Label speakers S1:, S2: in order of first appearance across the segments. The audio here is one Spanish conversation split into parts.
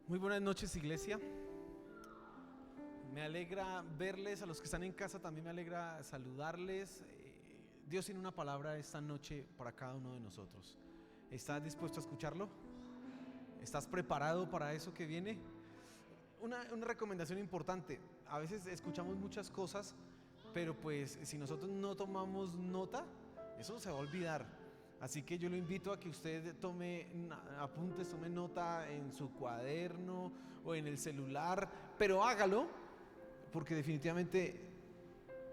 S1: Muy buenas noches, iglesia. Me alegra verles, a los que están en casa también me alegra saludarles. Dios tiene una palabra esta noche para cada uno de nosotros. ¿Estás dispuesto a escucharlo? ¿Estás preparado para eso que viene? Una recomendación importante: a veces escuchamos muchas cosas, pero pues si nosotros no tomamos nota, eso se va a olvidar. Así que yo lo invito a que usted tome apuntes, tome nota en su cuaderno o en el celular, pero hágalo, porque definitivamente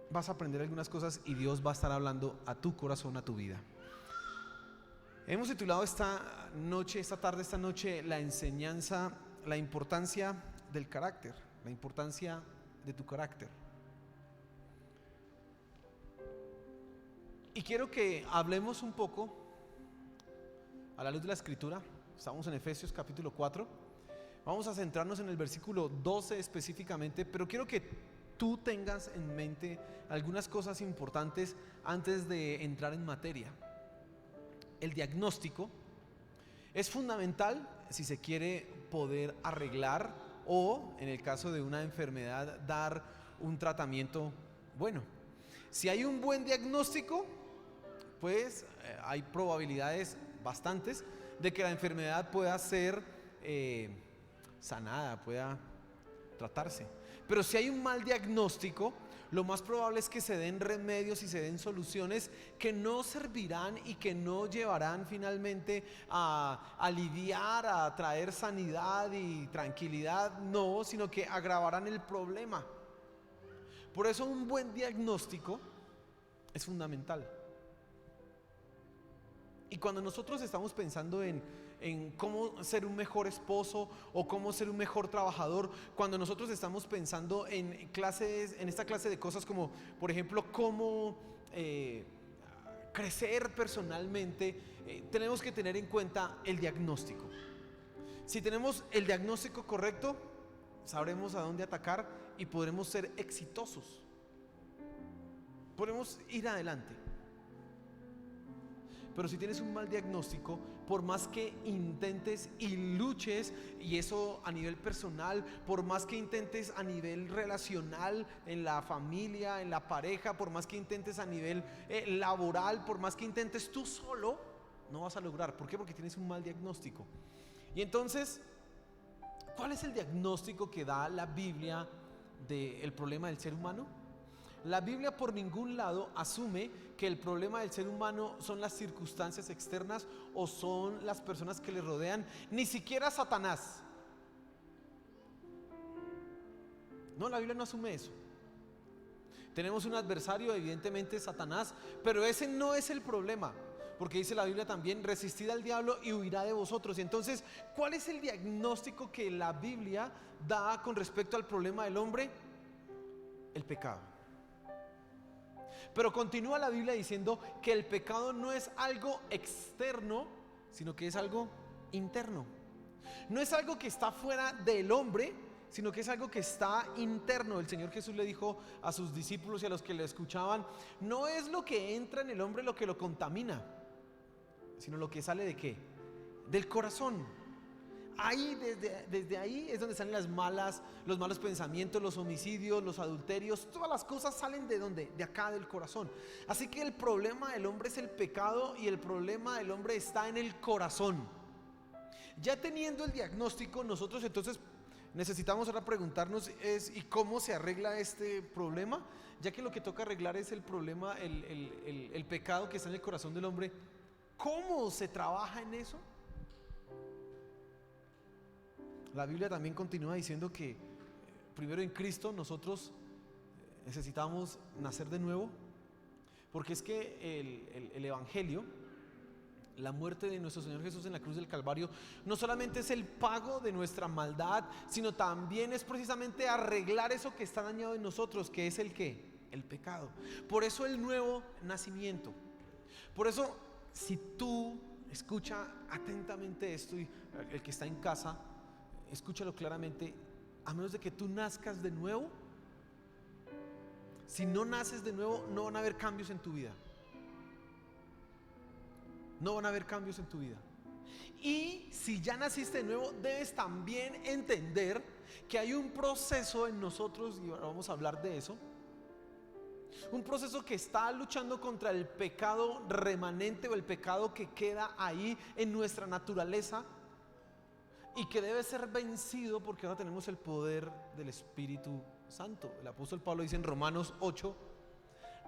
S1: vas a aprender algunas cosas y Dios va a estar hablando a tu corazón, a tu vida. Hemos titulado esta noche, la enseñanza, la importancia del carácter, la importancia de tu carácter. Y quiero que hablemos un poco a la luz de la escritura. Estamos en Efesios capítulo 4. Vamos a centrarnos en el versículo 12 específicamente, pero quiero que tú tengas en mente algunas cosas importantes antes de entrar en materia. El diagnóstico es fundamental si se quiere poder arreglar o, en el caso de una enfermedad, dar un tratamiento bueno. Si hay un buen diagnóstico, pues hay probabilidades bastantes de que la enfermedad pueda ser sanada, pueda tratarse. Pero si hay un mal diagnóstico, lo más probable es que se den remedios y se den soluciones que no servirán y que no llevarán finalmente a aliviar, a traer sanidad y tranquilidad, no, sino que agravarán el problema. Por eso un buen diagnóstico es fundamental. Y cuando nosotros estamos pensando en cómo ser un mejor esposo o cómo ser un mejor trabajador, cuando nosotros estamos pensando en esta clase de cosas como, por ejemplo, cómo crecer personalmente, tenemos que tener en cuenta el diagnóstico. Si tenemos el diagnóstico correcto, sabremos a dónde atacar y podremos ser exitosos. Podremos ir adelante. Pero si tienes un mal diagnóstico, por más que intentes y luches, y eso a nivel personal, por más que intentes a nivel relacional, en la familia, en la pareja, por más que intentes a nivel laboral, por más que intentes tú solo, no vas a lograr. ¿Por qué? Porque tienes un mal diagnóstico. Y entonces, ¿cuál es el diagnóstico que da la Biblia del problema del ser humano? La Biblia por ningún lado asume que el problema del ser humano son las circunstancias externas o son las personas que le rodean, ni siquiera Satanás. No, la Biblia no asume eso. Tenemos un adversario, evidentemente Satanás, pero ese no es el problema, porque dice la Biblia también: resistid al diablo y huirá de vosotros. Y entonces, ¿cuál es el diagnóstico que la Biblia da con respecto al problema del hombre? El pecado. Pero continúa la Biblia diciendo que el pecado no es algo externo, sino que es algo interno. No es algo que está fuera del hombre, sino que es algo que está interno. El Señor Jesús le dijo a sus discípulos y a los que le escuchaban: no es lo que entra en el hombre lo que lo contamina, sino lo que sale ¿de qué? Del corazón. Ahí, desde ahí es donde salen los malos pensamientos, los homicidios, los adulterios. Todas las cosas salen ¿de dónde? De acá, del corazón. Así que el problema del hombre es el pecado y el problema del hombre está en el corazón. Ya teniendo el diagnóstico, nosotros entonces necesitamos ahora preguntarnos ¿y cómo se arregla este problema? Ya que lo que toca arreglar es el problema, el pecado que está en el corazón del hombre. ¿Cómo se trabaja en eso? La Biblia también continúa diciendo que primero en Cristo nosotros necesitamos nacer de nuevo, porque es que el Evangelio, la muerte de nuestro Señor Jesús en la cruz del Calvario, no solamente es el pago de nuestra maldad, sino también es precisamente arreglar eso que está dañado en nosotros, que es el ¿qué? El pecado. Por eso el nuevo nacimiento. Por eso, si tú escucha atentamente esto, y el que está en casa, escúchalo claramente: a menos de que tú nazcas de nuevo, si no naces de nuevo, no van a haber cambios en tu vida. No van a haber cambios en tu vida. Y si ya naciste de nuevo, debes también entender que hay un proceso en nosotros, y ahora vamos a hablar de eso, un proceso que está luchando contra el pecado remanente o el pecado que queda ahí en nuestra naturaleza y que debe ser vencido porque ahora tenemos el poder del Espíritu Santo. El apóstol Pablo dice en Romanos 8: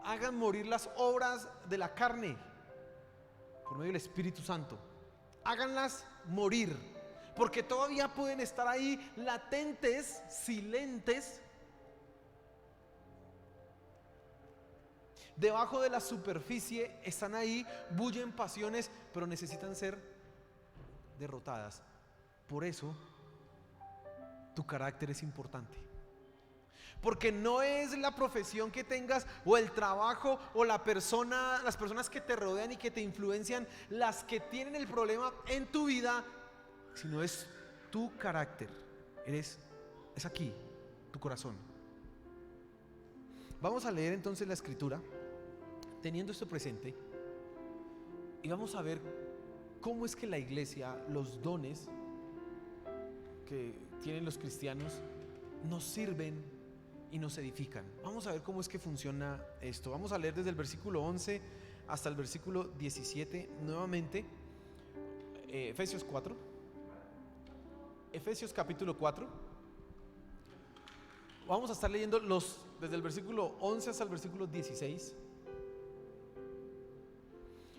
S1: hagan morir las obras de la carne por medio del Espíritu Santo. Háganlas morir, porque todavía pueden estar ahí latentes, silentes, debajo de la superficie, están ahí, bullen pasiones, pero necesitan ser derrotadas. Por eso tu carácter es importante, porque no es la profesión que tengas o el trabajo o las personas que te rodean y que te influencian las que tienen el problema en tu vida, sino es tu carácter. Es aquí, tu corazón. Vamos a leer entonces la escritura teniendo esto presente, y vamos a ver cómo es que la iglesia, los dones que tienen los cristianos, nos sirven y nos edifican. Vamos a ver cómo es que funciona esto. Vamos a leer desde el versículo 11 hasta el versículo 17 nuevamente. Efesios 4. Efesios capítulo 4. Vamos a estar leyendo desde el versículo 11 hasta el versículo 16.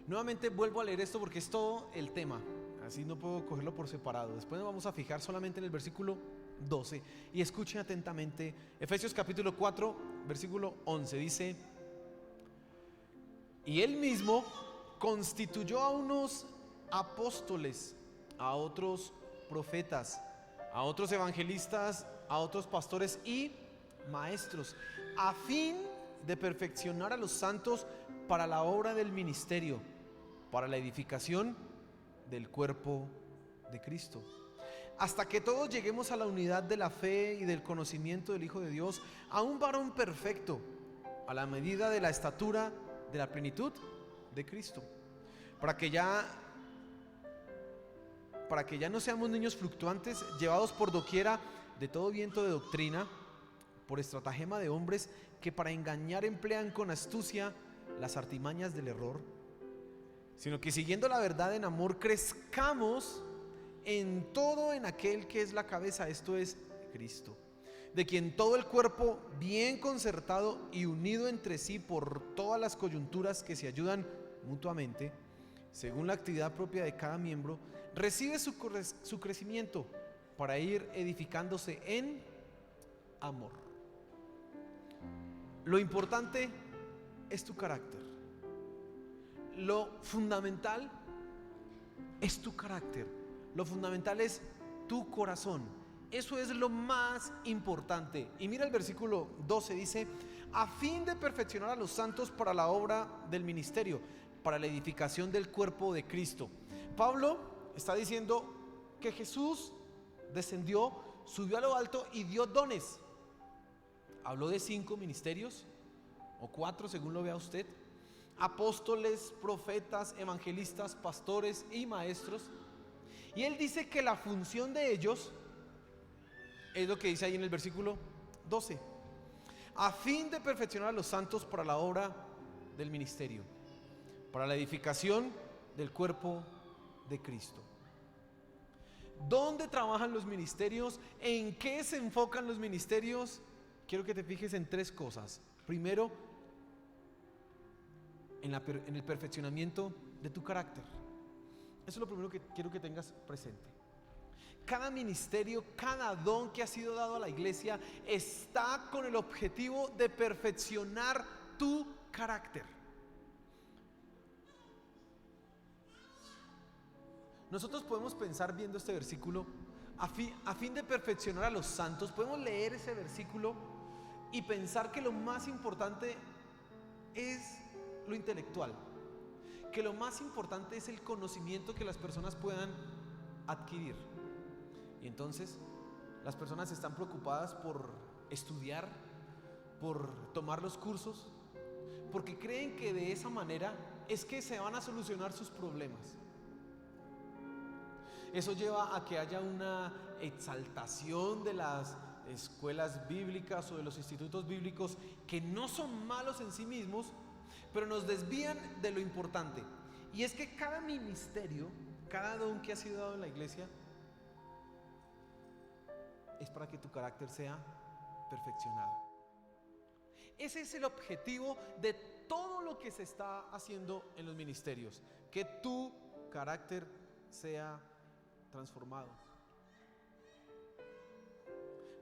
S1: Nuevamente vuelvo a leer esto porque es todo el tema, así no puedo cogerlo por separado. Después nos vamos a fijar solamente en el versículo 12 y escuchen atentamente. Efesios capítulo 4 versículo 11 dice: y él mismo constituyó a unos apóstoles, a otros profetas, a otros evangelistas, a otros pastores y maestros, a fin de perfeccionar a los santos para la obra del ministerio, para la edificación del cuerpo de Cristo, hasta que todos lleguemos a la unidad de la fe y del conocimiento del Hijo de Dios, a un varón perfecto, a la medida de la estatura de la plenitud de Cristo, para que ya no seamos niños fluctuantes, llevados por doquiera de todo viento de doctrina, por estratagema de hombres que para engañar emplean con astucia las artimañas del error, sino que siguiendo la verdad en amor crezcamos en todo en aquel que es la cabeza, esto es Cristo, de quien todo el cuerpo, bien concertado y unido entre sí por todas las coyunturas que se ayudan mutuamente, según la actividad propia de cada miembro, recibe su crecimiento para ir edificándose en amor. Lo importante es tu carácter. Lo fundamental es tu carácter. Lo fundamental es tu corazón. Eso es lo más importante. Y mira el versículo 12, dice: a fin de perfeccionar a los santos para la obra del ministerio, para la edificación del cuerpo de Cristo. Pablo está diciendo que Jesús descendió, subió a lo alto y dio dones. Habló de 5 ministerios, o 4 según lo vea usted: apóstoles, profetas, evangelistas, pastores y maestros. Y él dice que la función de ellos es lo que dice ahí en el versículo 12: a fin de perfeccionar a los santos para la obra del ministerio, para la edificación del cuerpo de Cristo. ¿Dónde trabajan los ministerios? ¿En qué se enfocan los ministerios? Quiero que te fijes en 3 cosas. Primero, en el perfeccionamiento de tu carácter. Eso es lo primero que quiero que tengas presente. Cada ministerio, cada don que ha sido dado a la iglesia está con el objetivo de perfeccionar tu carácter. Nosotros podemos pensar viendo este versículo, a fin de perfeccionar a los santos, podemos leer ese versículo y pensar que lo más importante es lo intelectual, que lo más importante es el conocimiento que las personas puedan adquirir. Y entonces las personas están preocupadas por estudiar, por tomar los cursos, porque creen que de esa manera es que se van a solucionar sus problemas. Eso lleva a que haya una exaltación de las escuelas bíblicas o de los institutos bíblicos que no son malos en sí mismos, pero nos desvían de lo importante. Y es que cada ministerio, cada don que ha sido dado en la iglesia, es para que tu carácter sea perfeccionado. Ese es el objetivo de todo lo que se está haciendo en los ministerios, que tu carácter sea transformado.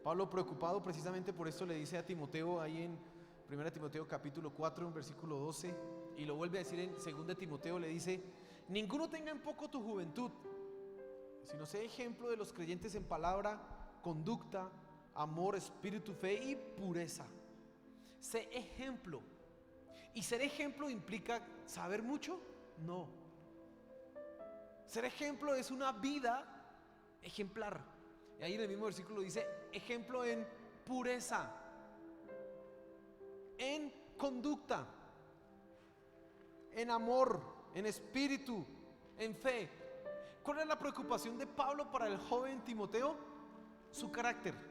S1: Pablo, preocupado precisamente por esto, le dice a Timoteo ahí en 1 Timoteo capítulo 4, en versículo 12, y lo vuelve a decir en 2 Timoteo, le dice: ninguno tenga en poco tu juventud, sino sé ejemplo de los creyentes en palabra, conducta, amor, espíritu, fe y pureza. Sé ejemplo. ¿Y ser ejemplo implica saber mucho? No. Ser ejemplo es una vida ejemplar. Y ahí en el mismo versículo dice: ejemplo en pureza, en conducta, en amor, en espíritu, en fe. ¿Cuál es la preocupación de Pablo para el joven Timoteo? Su carácter.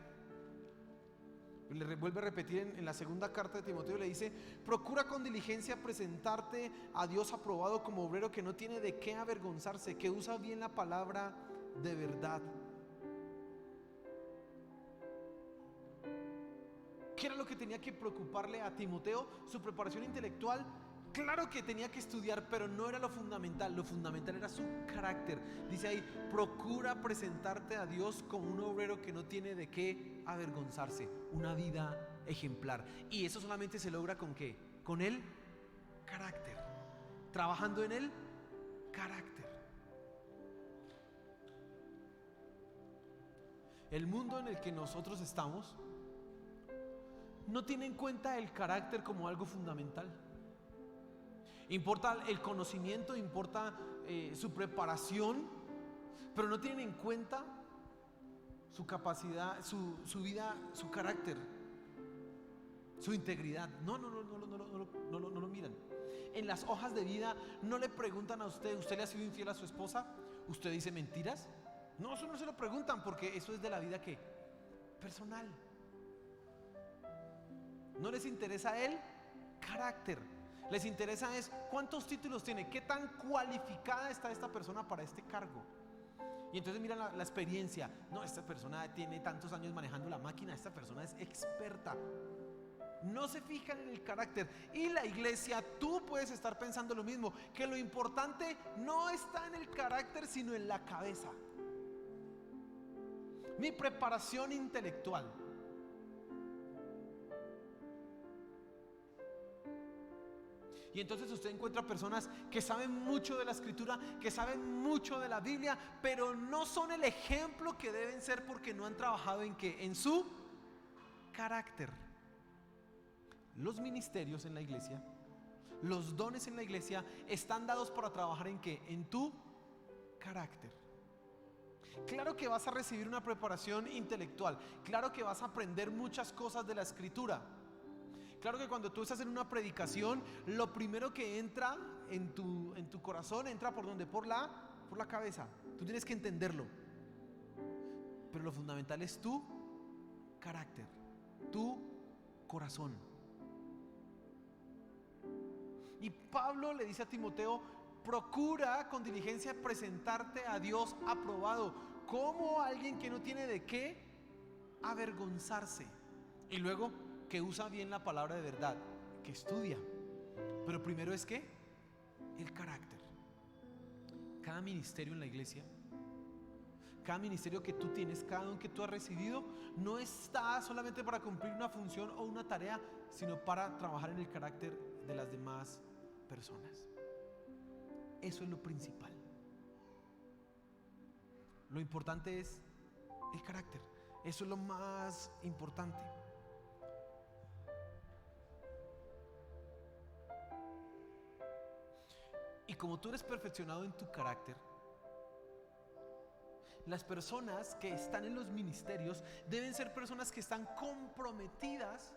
S1: Le vuelve a repetir en la segunda carta de Timoteo, le dice: procura con diligencia presentarte a Dios aprobado como obrero que no tiene de qué avergonzarse, que usa bien la palabra de verdad. ¿Qué era lo que tenía que preocuparle a Timoteo? Su preparación intelectual. Claro que tenía que estudiar, pero no era lo fundamental. Lo fundamental era su carácter. Dice ahí: procura presentarte a Dios como un obrero que no tiene de qué avergonzarse. Una vida ejemplar. Y eso solamente se logra ¿con qué? Con el carácter. Trabajando en el carácter. El mundo en el que nosotros estamos no tiene en cuenta el carácter como algo fundamental. Importa el conocimiento, importa su preparación, pero no tienen en cuenta su capacidad, su vida, su carácter, su integridad. No lo miran. En las hojas de vida no le preguntan a usted: ¿usted le ha sido infiel a su esposa? ¿Usted dice mentiras? No, eso no se lo preguntan, porque eso es de la vida ¿qué? Personal. No les interesa el carácter. Les interesa es cuántos títulos tiene, qué tan cualificada está esta persona para este cargo. Y entonces miran la experiencia. No, esta persona tiene tantos años manejando la máquina, esta persona es experta. No se fijan en el carácter. Y la iglesia, tú puedes estar pensando lo mismo, que lo importante no está en el carácter, sino en la cabeza. Mi preparación intelectual. Y entonces usted encuentra personas que saben mucho de la escritura, que saben mucho de la Biblia, pero no son el ejemplo que deben ser, porque no han trabajado en ¿qué? En su carácter. Los ministerios en la iglesia, los dones en la iglesia están dados para trabajar en ¿qué? En tu carácter. Claro que vas a recibir una preparación intelectual, claro que vas a aprender muchas cosas de la escritura. Claro que cuando tú estás en una predicación, lo primero que entra en tu corazón entra ¿por dónde? Por la cabeza. Tú tienes que entenderlo. Pero lo fundamental es tu carácter, tu corazón. Y Pablo le dice a Timoteo: procura con diligencia presentarte a Dios aprobado, como alguien que no tiene de qué avergonzarse. Y luego, que usa bien la palabra de verdad, que estudia. Pero primero es ¿qué? El carácter. Cada ministerio en la iglesia, cada ministerio que tú tienes, cada don que tú has recibido, no está solamente para cumplir una función o una tarea, sino para trabajar en el carácter de las demás personas. Eso es lo principal. Lo importante es el carácter. Eso es lo más importante. Y como tú eres perfeccionado en tu carácter, las personas que están en los ministerios deben ser personas que están comprometidas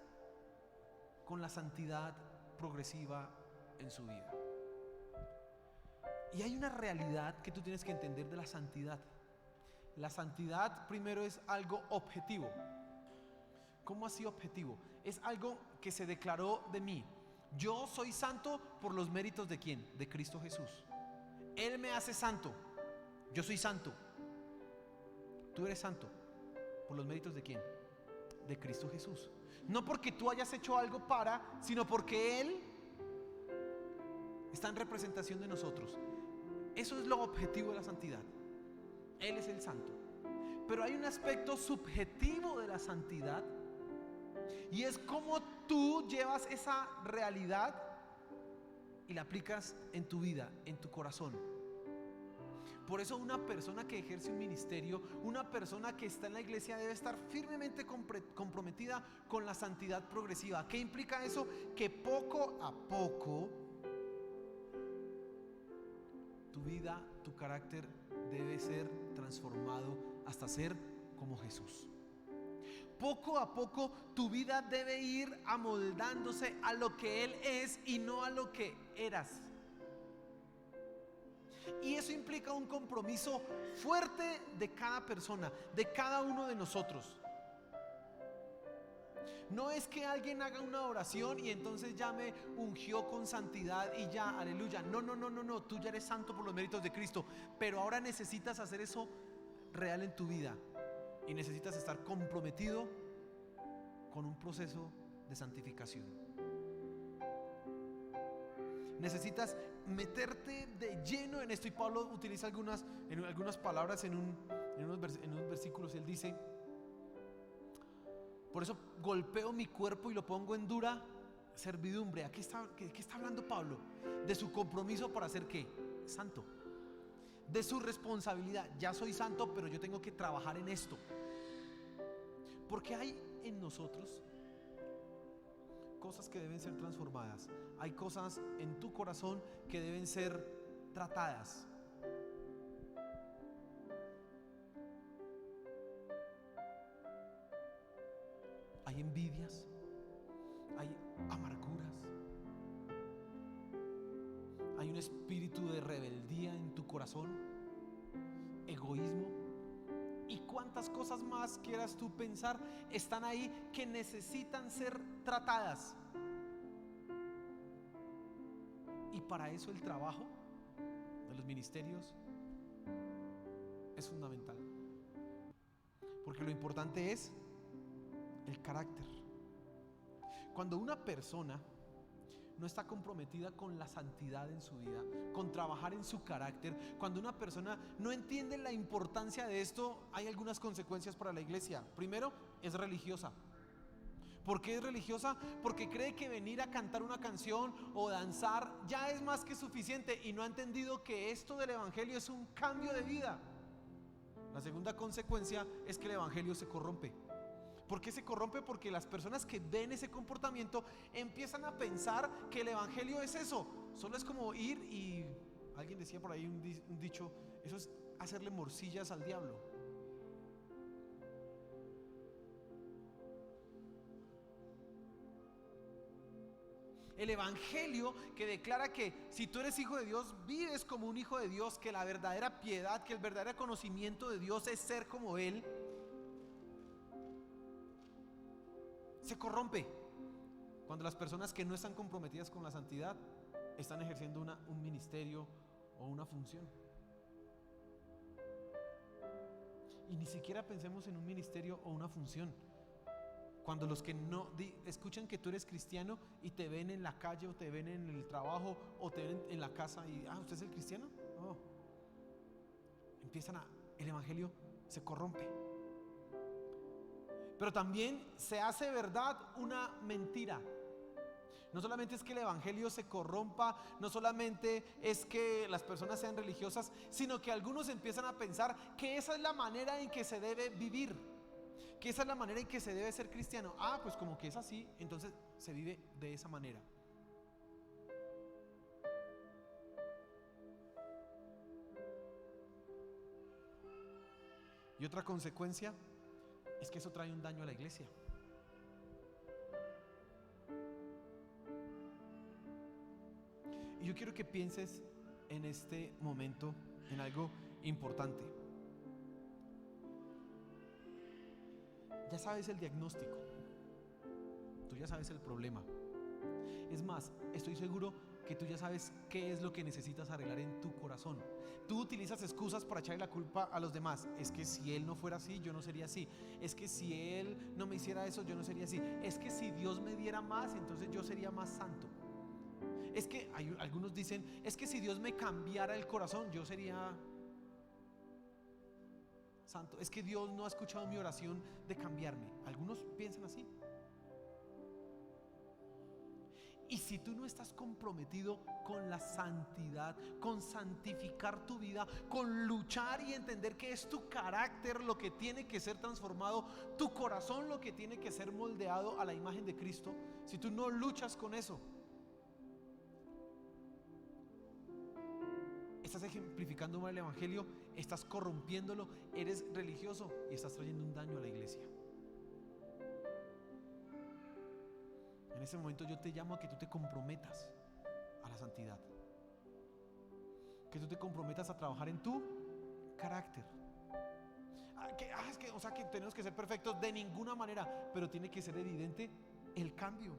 S1: con la santidad progresiva en su vida. Y hay una realidad que tú tienes que entender de la santidad. La santidad primero es algo objetivo. ¿Cómo así objetivo? Es algo que se declaró de mí. Yo soy santo por los méritos ¿de quién? De Cristo Jesús. Él me hace santo. Yo soy santo. Tú eres santo por los méritos ¿de quién? De Cristo Jesús. No porque tú hayas hecho algo sino porque Él está en representación de nosotros. Eso es lo objetivo de la santidad. Él es el santo. Pero hay un aspecto subjetivo de la santidad, y es cómo tú llevas esa realidad y la aplicas en tu vida, en tu corazón. Por eso una persona que ejerce un ministerio, una persona que está en la iglesia, debe estar firmemente comprometida con la santidad progresiva. ¿Qué implica eso? Que poco a poco tu vida, tu carácter debe ser transformado hasta ser como Jesús. Poco a poco tu vida debe ir amoldándose a lo que Él es y no a lo que eras. Y eso implica un compromiso fuerte de cada persona, de cada uno de nosotros. No es que alguien haga una oración y entonces ya me ungió con santidad y ya, aleluya. No, tú ya eres santo por los méritos de Cristo, pero ahora necesitas hacer eso real en tu vida y necesitas estar comprometido con un proceso de santificación. Necesitas meterte de lleno en esto, y Pablo utiliza algunas palabras en unos versículos. Él dice: por eso golpeo mi cuerpo y lo pongo en dura servidumbre. ¿A qué está hablando Pablo? De su compromiso para ser ¿qué? Santo. De su responsabilidad. Ya soy santo, pero yo tengo que trabajar en esto. Porque hay en nosotros cosas que deben ser transformadas. Hay cosas en tu corazón que deben ser tratadas. Hay envidias, hay amarguras, hay un espíritu de rebeldía en tu corazón, egoísmo, y cuántas cosas más quieras tú pensar están ahí que necesitan ser tratadas. Y para eso el trabajo de los ministerios es fundamental, porque lo importante es el carácter. Cuando una persona no está comprometida con la santidad en su vida, con trabajar en su carácter, cuando una persona no entiende la importancia de esto, hay algunas consecuencias para la iglesia. Primero, es religiosa. ¿Por qué es religiosa? Porque cree que venir a cantar una canción o danzar ya es más que suficiente, y no ha entendido que esto del evangelio es un cambio de vida. La segunda consecuencia es que el evangelio se corrompe. ¿Por qué se corrompe? Porque las personas que ven ese comportamiento empiezan a pensar que el evangelio es eso. Solo es como ir y, alguien decía por ahí un dicho, eso es hacerle morcillas al diablo. El evangelio que declara que si tú eres hijo de Dios, vives como un hijo de Dios, que la verdadera piedad, que el verdadero conocimiento de Dios es ser como Él, se corrompe cuando las personas que no están comprometidas con la santidad están ejerciendo un ministerio o una función. Y ni siquiera pensemos en un ministerio o una función. Cuando los que no escuchan que tú eres cristiano y te ven en la calle o te ven en el trabajo o te ven en la casa y ¿usted es el cristiano? No. El evangelio se corrompe. Pero también se hace verdad una mentira. No solamente es que el evangelio se corrompa, no solamente es que las personas sean religiosas, sino que algunos empiezan a pensar que esa es la manera en que se debe vivir, que esa es la manera en que se debe ser cristiano. Pues como que es así, entonces se vive de esa manera. Y otra consecuencia es que eso trae un daño a la iglesia. Y yo quiero que pienses en este momento en algo importante. ya sabes el diagnóstico, tú ya sabes el problema. Es más, estoy seguro que tú ya sabes qué es lo que necesitas arreglar en tu corazón. Tú utilizas excusas para echarle la culpa a los demás. Es que si él no fuera así, yo no sería así. Es que si él no me hiciera eso, yo no sería así. Es que si Dios me diera más, entonces yo sería más santo. Es que algunos dicen, es que si Dios me cambiara el corazón, yo sería santo. Es que Dios no ha escuchado mi oración de cambiarme. Algunos piensan así. Y si tú no estás comprometido con la santidad, con santificar tu vida, con luchar y entender que es tu carácter lo que tiene que ser transformado, tu corazón lo que tiene que ser moldeado a la imagen de Cristo, si tú no luchas con eso, estás ejemplificando mal el evangelio, estás corrompiéndolo, eres religioso y estás trayendo un daño a la iglesia. En ese momento yo te llamo a que tú te comprometas a la santidad, que tú te comprometas a trabajar en tu carácter. O sea que tenemos que ser perfectos de ninguna manera, pero tiene que ser evidente el cambio,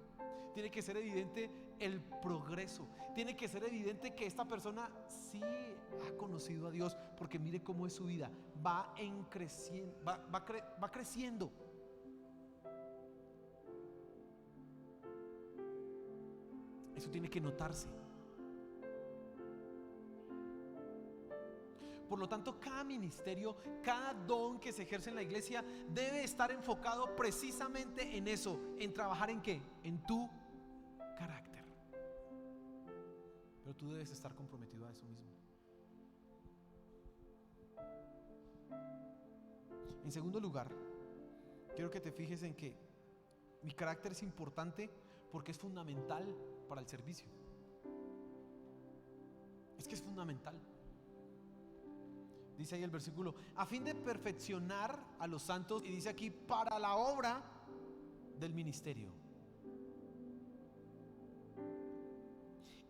S1: tiene que ser evidente el progreso, tiene que ser evidente que esta persona sí ha conocido a Dios, porque mire cómo es su vida, va creciendo. Eso tiene que notarse. Por lo tanto, cada ministerio, cada don que se ejerce en la iglesia debe estar enfocado precisamente en eso, en trabajar en ¿qué? En tu carácter. Pero tú debes estar comprometido a eso mismo. En segundo lugar, quiero que te fijes en que mi carácter es importante porque es fundamental para el servicio. Es que es fundamental. Dice ahí el versículo, a fin de perfeccionar a los santos, y dice aquí, para la obra del ministerio.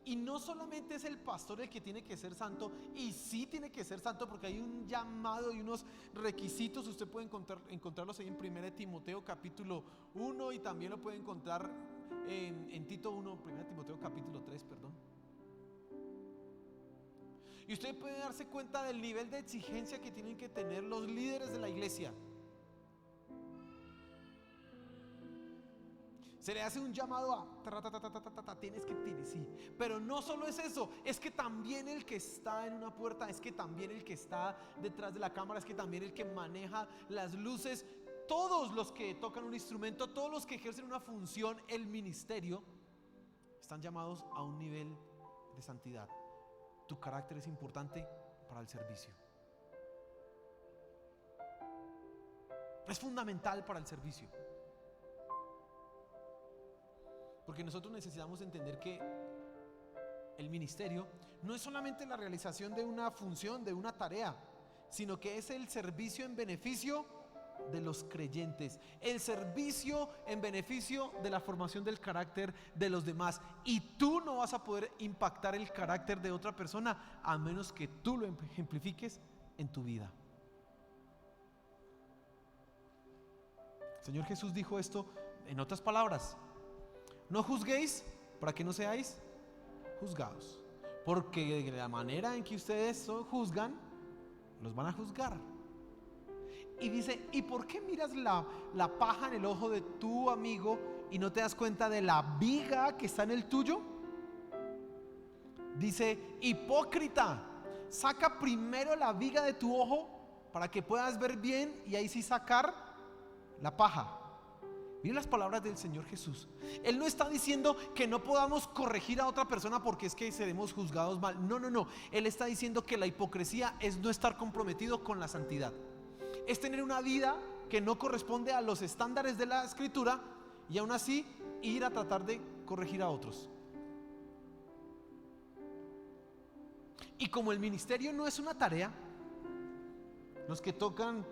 S1: Y no solamente es el pastor el que tiene que ser santo, y sí tiene que ser santo porque hay un llamado y unos requisitos. Usted puede encontrarlos ahí en 1 Timoteo capítulo 1 y también lo puede encontrar en Tito 1, 1 Timoteo capítulo 3, perdón. Y usted puede darse cuenta del nivel de exigencia que tienen que tener los líderes de la iglesia. Se le hace un llamado a tienes que sí. Pero no solo es eso, es que también el que está en una puerta, es que también el que está detrás de la cámara, es que también el que maneja las luces, todos los que tocan un instrumento, todos los que ejercen una función, el ministerio, están llamados a un nivel de santidad. Tu carácter es importante para el servicio. Es fundamental para el servicio. Porque nosotros necesitamos entender que el ministerio no es solamente la realización de una función, de una tarea, sino que es el servicio en beneficio de los creyentes, el servicio en beneficio de la formación del carácter de los demás. Y tú no vas a poder impactar el carácter de otra persona a menos que tú lo ejemplifiques en tu vida. El Señor Jesús dijo esto en otras palabras: no juzguéis para que no seáis juzgados, porque de la manera en que ustedes juzgan, los van a juzgar. Y dice, ¿y por qué miras la paja en el ojo de tu amigo y no te das cuenta de la viga que está en el tuyo? Dice, hipócrita, saca primero la viga de tu ojo para que puedas ver bien y ahí sí sacar la paja. Miren las palabras del Señor Jesús. Él no está diciendo que no podamos corregir a otra persona porque es que seremos juzgados mal. No. Él está diciendo que la hipocresía es no estar comprometido con la santidad. Es tener una vida que no corresponde a los estándares de la Escritura y aún así ir a tratar de corregir a otros. Y como el ministerio no es una tarea, los que tocan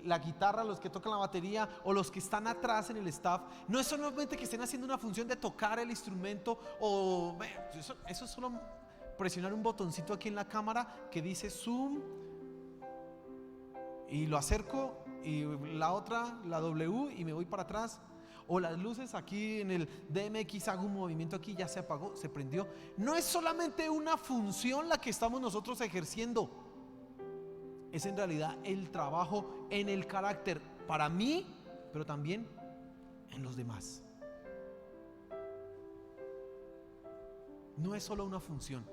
S1: la guitarra, los que tocan la batería o los que están atrás en el staff, no es solamente que estén haciendo una función de tocar el instrumento o eso es solo presionar un botoncito aquí en la cámara que dice zoom y lo acerco y la otra, la W, y me voy para atrás. O las luces aquí en el DMX, hago un movimiento aquí, ya se apagó, se prendió. No es solamente una función la que estamos nosotros ejerciendo, es en realidad el trabajo en el carácter para mí, pero también en los demás. No es solo una función,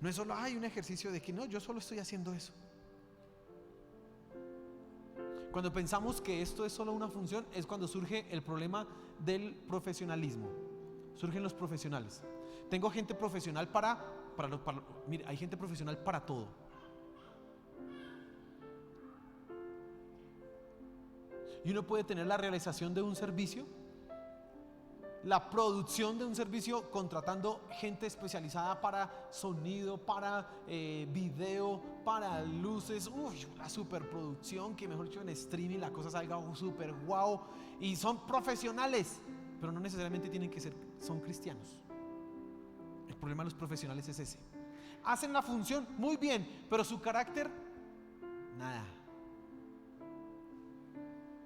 S1: no es solo un ejercicio de que no, yo solo estoy haciendo eso. Cuando pensamos que esto es solo una función, es cuando surge el problema del profesionalismo. Surgen los profesionales. Tengo gente profesional mire, hay gente profesional para todo. Y uno puede tener la realización de un servicio, la producción de un servicio, contratando gente especializada para sonido, para video, para luces, la superproducción, que mejor dicho en streaming la cosa salga super wow, y son profesionales, pero no necesariamente tienen que ser, son cristianos. El problema de los profesionales es ese: hacen la función muy bien, pero su carácter, nada.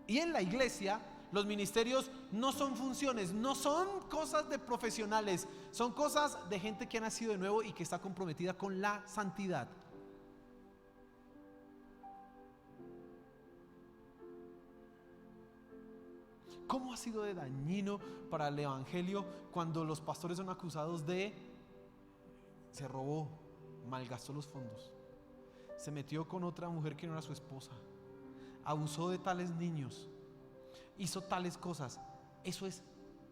S1: Y en la iglesia, los ministerios no son funciones, no son cosas de profesionales, son cosas de gente que ha nacido de nuevo y que está comprometida con la santidad. ¿Cómo ha sido de dañino para el evangelio cuando los pastores son acusados de se robó, malgastó los fondos, se metió con otra mujer que no era su esposa, abusó de tales niños, hizo tales cosas? Eso es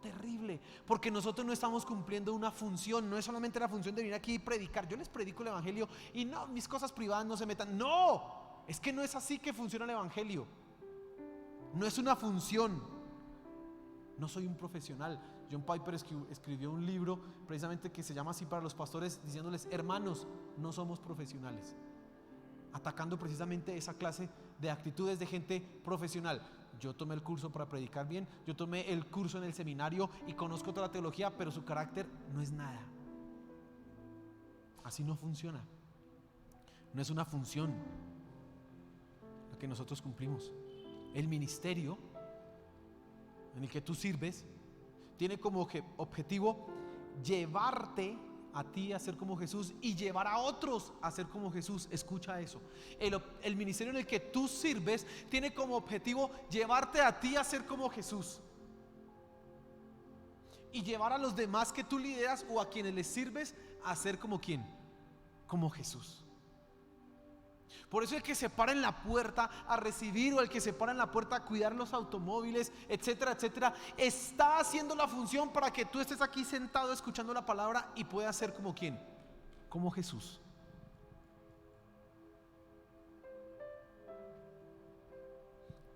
S1: terrible, porque nosotros no estamos cumpliendo una función. No es solamente la función de venir aquí y predicar. Yo les predico el evangelio y no, mis cosas privadas no se metan. No, es que no es así que funciona el evangelio. No es una función. No soy un profesional. John Piper escribió un libro precisamente que se llama así para los pastores, diciéndoles: hermanos, no somos profesionales, atacando precisamente esa clase de actitudes de gente profesional. Yo tomé el curso para predicar bien, yo tomé el curso en el seminario y conozco toda la teología, pero su carácter no es nada. Así no funciona. No es una función la que nosotros cumplimos. El ministerio en el que tú sirves tiene como objetivo llevarte a ti a ser como Jesús y llevar a otros a ser como Jesús. Escucha eso: el ministerio en el que tú sirves tiene como objetivo llevarte a ti a ser como Jesús y llevar a los demás que tú lideras o a quienes les sirves a ser como ¿quién? Como Jesús. Por eso el que se para en la puerta a recibir, o el que se para en la puerta a cuidar los automóviles, etcétera, etcétera, está haciendo la función para que tú estés aquí sentado escuchando la palabra y puedas ser como ¿quién? Como Jesús.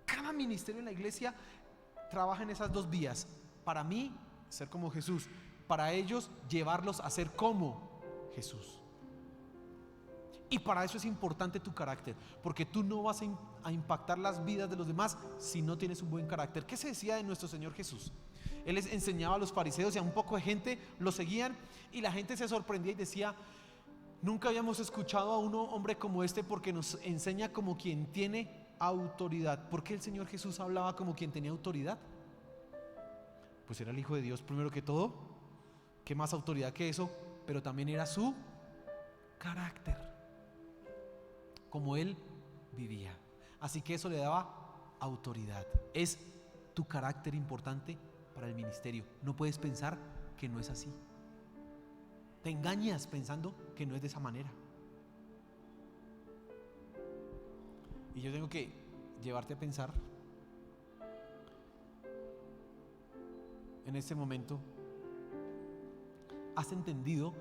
S1: Cada ministerio en la iglesia trabaja en esas dos vías. Para mí, ser como Jesús. Para ellos, llevarlos a ser como Jesús. Y para eso es importante tu carácter, porque tú no vas a impactar las vidas de los demás si no tienes un buen carácter. ¿Qué se decía de nuestro Señor Jesús? Él les enseñaba a los fariseos y a un poco de gente, lo seguían, y la gente se sorprendía y decía: nunca habíamos escuchado a un hombre como este, porque nos enseña como quien tiene autoridad. ¿Por qué el Señor Jesús hablaba como quien tenía autoridad? Pues era el Hijo de Dios primero que todo. ¿Qué más autoridad que eso? Pero también era su carácter, como Él vivía. Así que eso le daba autoridad. Es tu carácter importante para el ministerio. No puedes pensar que no es así. Te engañas pensando que no es de esa manera. Y yo tengo que llevarte a pensar en este momento: ¿has entendido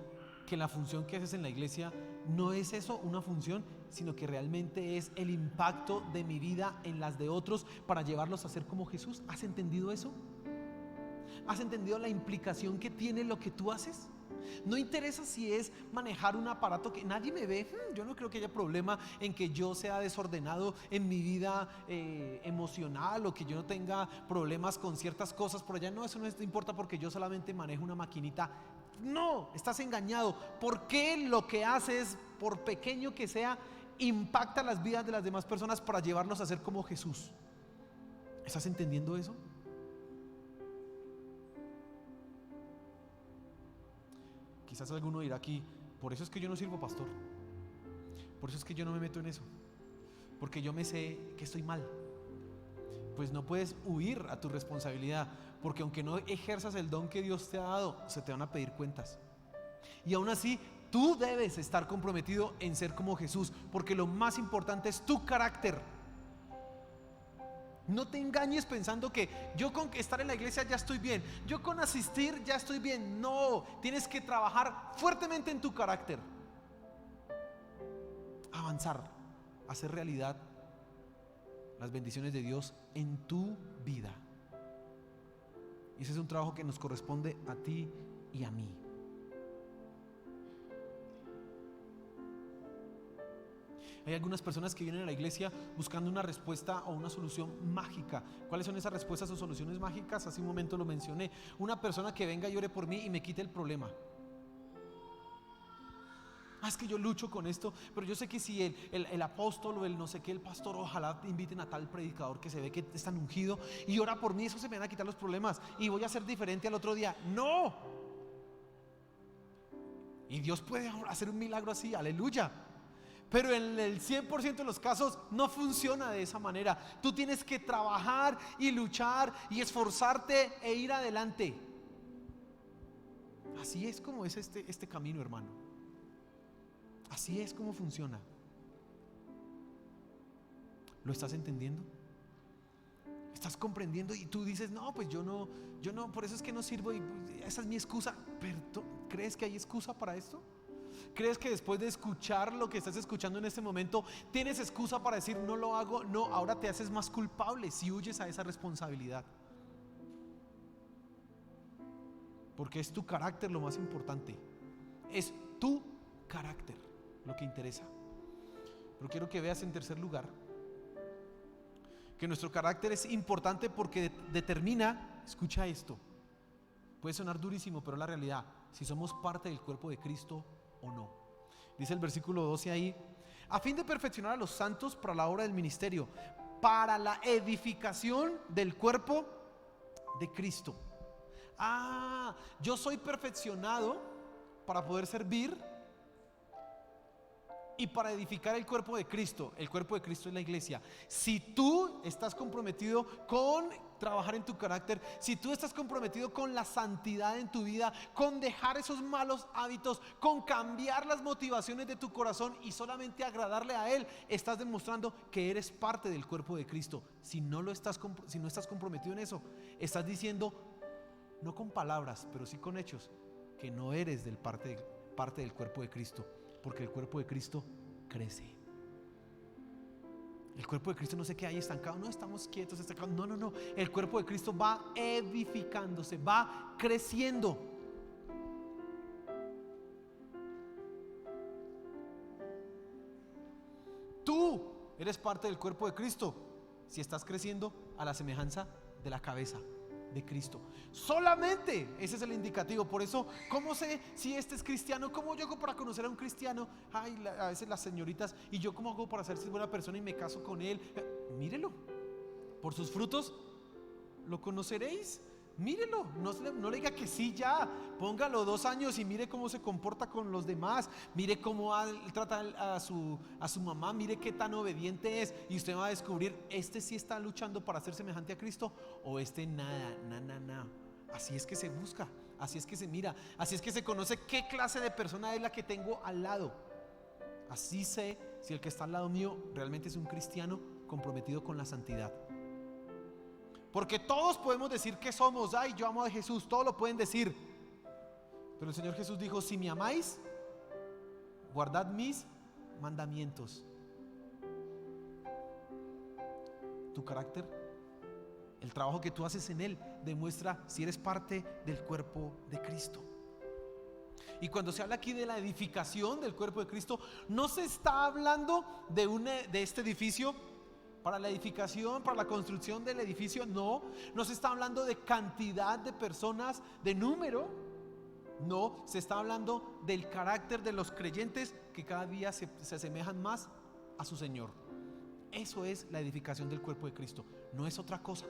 S1: que la función que haces en la iglesia no es eso, una función, sino que realmente es el impacto de mi vida en las de otros para llevarlos a ser como Jesús? ¿Has entendido eso? ¿Has entendido la implicación que tiene lo que tú haces? No interesa si es manejar un aparato que nadie me ve. Yo no creo que haya problema en que yo sea desordenado en mi vida emocional, o que yo no tenga problemas con ciertas cosas por allá. No, eso no te importa porque yo solamente manejo una maquinita. No, estás engañado. Porque lo que haces, por pequeño que sea, impacta las vidas de las demás personas para llevarlos a ser como Jesús. ¿Estás entendiendo eso? Quizás alguno dirá aquí, por eso es que yo no sirvo pastor, por eso es que yo no me meto en eso, porque yo me sé que estoy mal. Pues no puedes huir a tu responsabilidad, porque aunque no ejerzas el don que Dios te ha dado, se te van a pedir cuentas. Y aún así, tú debes estar comprometido en ser como Jesús, porque lo más importante es tu carácter. No te engañes pensando que yo con estar en la iglesia ya estoy bien, yo con asistir ya estoy bien. No, tienes que trabajar fuertemente en tu carácter, avanzar, hacer realidad las bendiciones de Dios en tu vida. Y ese es un trabajo que nos corresponde a ti y a mí. Hay algunas personas que vienen a la iglesia buscando una respuesta o una solución mágica. ¿Cuáles son esas respuestas o soluciones mágicas? Hace un momento lo mencioné. Una persona que venga y ore por mí y me quite el problema. Es que yo lucho con esto, pero yo sé que si el apóstol o el no sé qué, el pastor, ojalá te inviten a tal predicador que se ve que es tan ungido y ora por mí, eso se me van a quitar los problemas y voy a ser diferente al otro día. ¡No! Y Dios puede hacer un milagro así, aleluya. Pero en el 100% de los casos no funciona de esa manera. Tú tienes que trabajar y luchar y esforzarte e ir adelante. Así es como es este camino, hermano. Así es como funciona. ¿Lo estás entendiendo? ¿Estás comprendiendo? Y tú dices, no, pues yo no, por eso es que no sirvo y esa es mi excusa. Pero ¿crees que hay excusa para esto? ¿Crees que después de escuchar lo que estás escuchando en este momento tienes excusa para decir no lo hago? No, ahora te haces más culpable si huyes a esa responsabilidad. Porque es tu carácter lo más importante. Es tu carácter lo que interesa. Pero quiero que veas en tercer lugar que nuestro carácter es importante porque determina, escucha esto, puede sonar durísimo, pero es la realidad, si somos parte del cuerpo de Cristo o no. Dice el versículo 12 ahí: a fin de perfeccionar a los santos para la obra del ministerio, para la edificación del cuerpo de Cristo. Yo soy perfeccionado para poder servir y para edificar el cuerpo de Cristo. El cuerpo de Cristo es la iglesia. Si tú estás comprometido con trabajar en tu carácter, si tú estás comprometido con la santidad en tu vida, con dejar esos malos hábitos, con cambiar las motivaciones de tu corazón y solamente agradarle a Él, estás demostrando que eres parte del cuerpo de Cristo. Si no estás comprometido en eso, estás diciendo, no con palabras, pero sí con hechos, que no eres parte del cuerpo de Cristo. Porque el cuerpo de Cristo crece. El cuerpo de Cristo no se queda ahí estancado. No estamos quietos, estancados. No. El cuerpo de Cristo va edificándose, va creciendo. Tú eres parte del cuerpo de Cristo si estás creciendo a la semejanza de la cabeza de Cristo. Solamente ese es el indicativo. Por eso, ¿cómo sé si este es cristiano? ¿Cómo yo hago para conocer a un cristiano? A veces las señoritas, ¿y yo cómo hago para ser buena persona y me caso con él? Mírelo, por sus frutos lo conoceréis. Mírelo, no le diga que sí ya, póngalo 2 años y mire cómo se comporta con los demás, mire cómo trata a su mamá, mire qué tan obediente es, y usted va a descubrir, este sí está luchando para ser semejante a Cristo, o este nada. Así es que se busca, así es que se mira, así es que se conoce qué clase de persona es la que tengo al lado. Así sé si el que está al lado mío realmente es un cristiano comprometido con la santidad. Porque todos podemos decir que somos, yo amo a Jesús, todos lo pueden decir. Pero el Señor Jesús dijo, si me amáis, guardad mis mandamientos. Tu carácter, el trabajo que tú haces en Él, demuestra si eres parte del cuerpo de Cristo. Y cuando se habla aquí de la edificación del cuerpo de Cristo, no se está hablando de este edificio para la edificación, para la construcción del edificio. No se está hablando de cantidad de personas, de número. No, se está hablando del carácter de los creyentes que cada día se asemejan más a su Señor. Eso es la edificación del cuerpo de Cristo, no es otra cosa.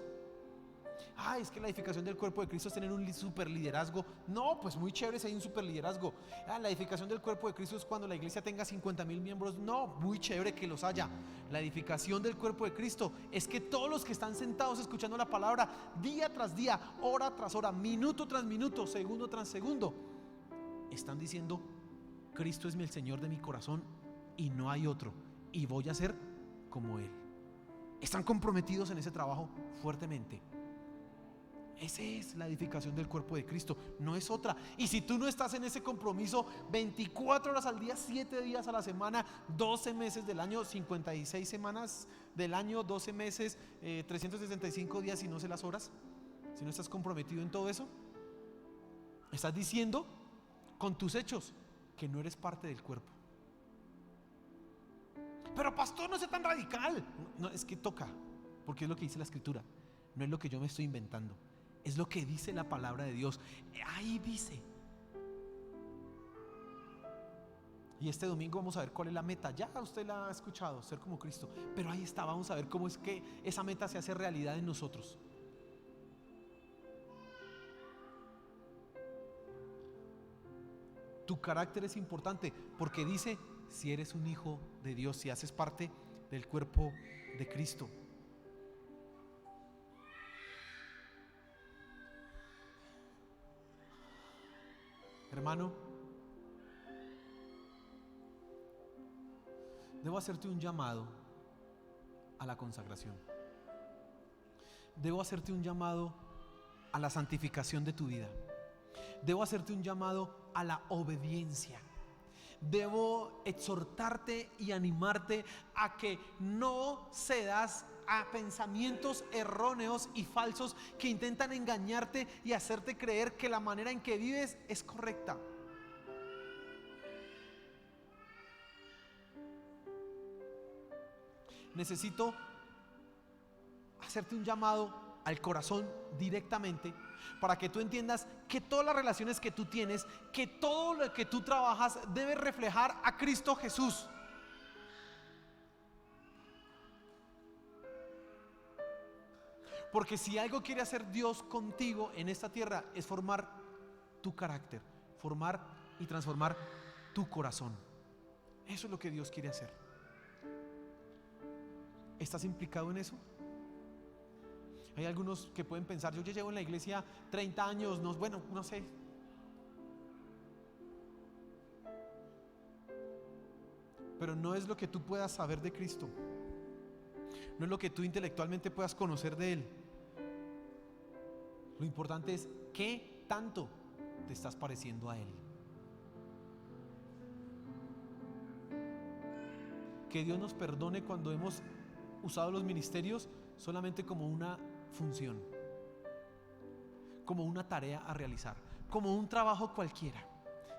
S1: Es que la edificación del cuerpo de Cristo es tener un super liderazgo. No, pues muy chévere si hay un super liderazgo. La edificación del cuerpo de Cristo es cuando la iglesia tenga 50,000 miembros. No, muy chévere que los haya. La edificación del cuerpo de Cristo es que todos los que están sentados escuchando la palabra día tras día, hora tras hora, minuto tras minuto, segundo tras segundo, están diciendo: Cristo es el Señor de mi corazón y no hay otro, y voy a ser como Él. Están comprometidos en ese trabajo fuertemente. Esa es la edificación del cuerpo de Cristo, no es otra. Y si tú no estás en ese compromiso 24 horas al día, 7 días a la semana, 12 meses del año, 56 semanas del año, 12 meses, 365 días, y no sé las horas, si no estás comprometido en todo eso, estás diciendo con tus hechos que no eres parte del cuerpo. Pero pastor, no sea tan radical. No, es que toca, porque es lo que dice la Escritura, no es lo que yo me estoy inventando, es lo que dice la palabra de Dios. Ahí dice. Y este domingo vamos a ver cuál es la meta. Ya usted la ha escuchado, ser como Cristo, pero ahí está, vamos a ver cómo es que esa meta se hace realidad en nosotros. Tu carácter es importante porque dice: si eres un hijo de Dios, si haces parte del cuerpo de Cristo. Hermano, debo hacerte un llamado a la consagración. Debo hacerte un llamado a la santificación de tu vida. Debo hacerte un llamado a la obediencia. Debo exhortarte y animarte a que no cedas a pensamientos erróneos y falsos que intentan engañarte y hacerte creer que la manera en que vives es correcta. Necesito hacerte un llamado al corazón directamente, para que tú entiendas que todas las relaciones que tú tienes, que todo lo que tú trabajas debe reflejar a Cristo Jesús. Porque si algo quiere hacer Dios contigo en esta tierra, es formar tu carácter, formar y transformar tu corazón. Eso es lo que Dios quiere hacer. ¿Estás implicado en eso? Hay algunos que pueden pensar: yo ya llevo en la iglesia 30 años, no sé. Pero no es lo que tú puedas saber de Cristo, no es lo que tú intelectualmente puedas conocer de Él. Lo importante es qué tanto te estás pareciendo a Él. Que Dios nos perdone cuando hemos usado los ministerios solamente como una función, como una tarea a realizar, como un trabajo cualquiera.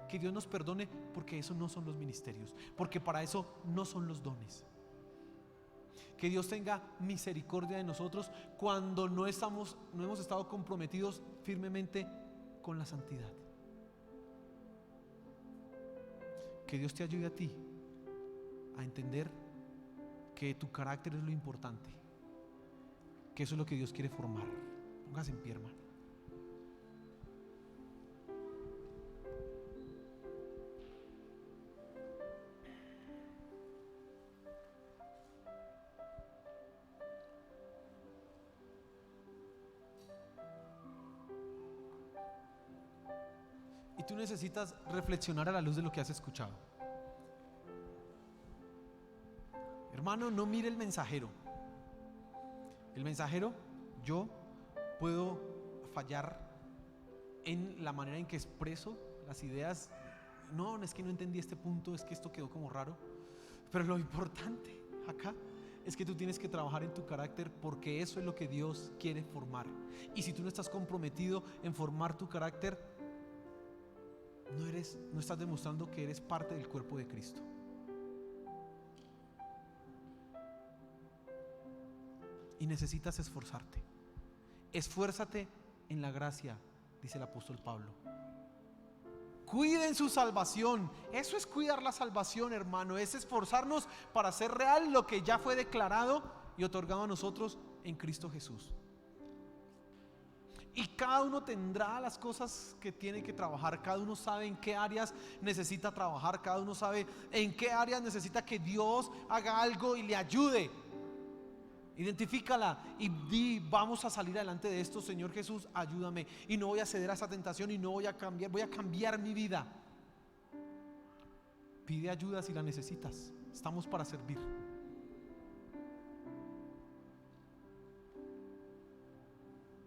S1: Que Dios nos perdone, porque eso no son los ministerios, porque para eso no son los dones. Que Dios tenga misericordia de nosotros cuando no hemos estado comprometidos firmemente con la santidad. Que Dios te ayude a ti a entender que tu carácter es lo importante, que eso es lo que Dios quiere formar. Póngase en pie, hermano. Y tú necesitas reflexionar a la luz de lo que has escuchado. Hermano, no mire el mensajero. El mensajero, yo puedo fallar en la manera en que expreso las ideas. No, es que no entendí este punto, es que esto quedó como raro. Pero lo importante acá es que tú tienes que trabajar en tu carácter, porque eso es lo que Dios quiere formar. Y si tú no estás comprometido en formar tu carácter, no estás demostrando que eres parte del cuerpo de Cristo. Y necesitas esforzarte. Esfuérzate en la gracia, dice el apóstol Pablo. cuiden su salvación. Eso es cuidar la salvación, hermano. Es esforzarnos para hacer real lo que ya fue declarado y otorgado a nosotros en Cristo Jesús. Y cada uno tendrá las cosas que tiene que trabajar. Cada uno sabe en qué áreas necesita trabajar. Cada uno sabe en qué áreas necesita que Dios haga algo y le ayude. Identifícala y di: vamos a salir adelante de esto, Señor Jesús, ayúdame. Y no voy a ceder a esa tentación y no voy a cambiar, voy a cambiar mi vida. Pide ayuda si la necesitas. Estamos para servir.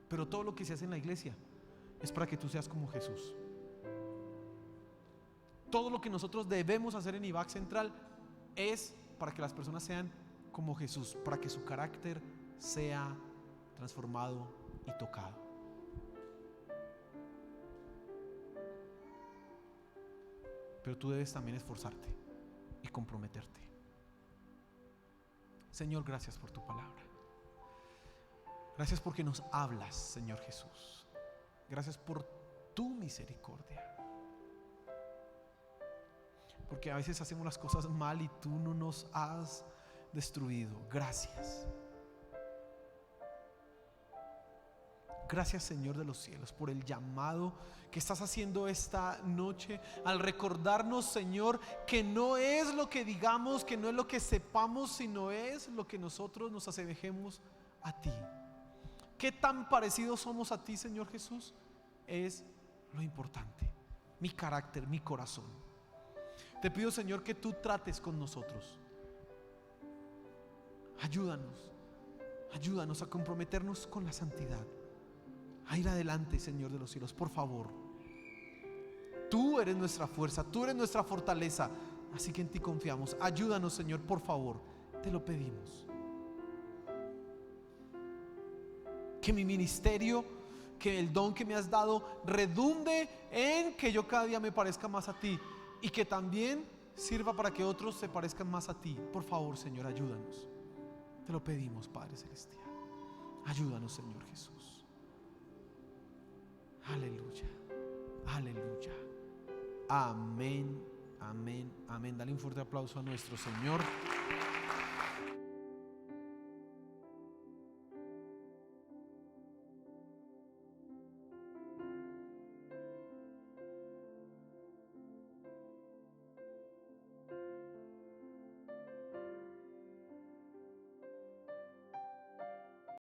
S1: Pero todo lo que se hace en la iglesia es para que tú seas como Jesús. Todo lo que nosotros debemos hacer en IBAC Central es para que las personas sean como Jesús, para que su carácter sea transformado y tocado. Pero tú debes también esforzarte y comprometerte. Señor, gracias por tu palabra. Gracias porque nos hablas, Señor Jesús. Gracias por tu misericordia. Porque a veces hacemos las cosas mal y tú no nos has destruido. Gracias. Gracias, Señor de los cielos, por el llamado que estás haciendo esta noche al recordarnos, Señor, que no es lo que digamos, que no es lo que sepamos, sino es lo que nosotros nos asemejemos a ti. ¿Qué tan parecidos somos a ti, Señor Jesús? Es lo importante. Mi carácter, mi corazón. Te pido, Señor, que tú trates con nosotros. Ayúdanos a comprometernos con la santidad, a ir adelante, Señor de los cielos, por favor. Tú eres nuestra fuerza, tú eres nuestra fortaleza, así que en ti confiamos. Ayúdanos, Señor, por favor, te lo pedimos. Que mi ministerio, que el don que me has dado redunde en que yo cada día me parezca más a ti, y que también sirva para que otros se parezcan más a ti. Por favor, Señor, ayúdanos. Te lo pedimos, Padre Celestial. Ayúdanos, Señor Jesús. Aleluya, aleluya. Amén, amén, amén. Dale un fuerte aplauso a nuestro Señor.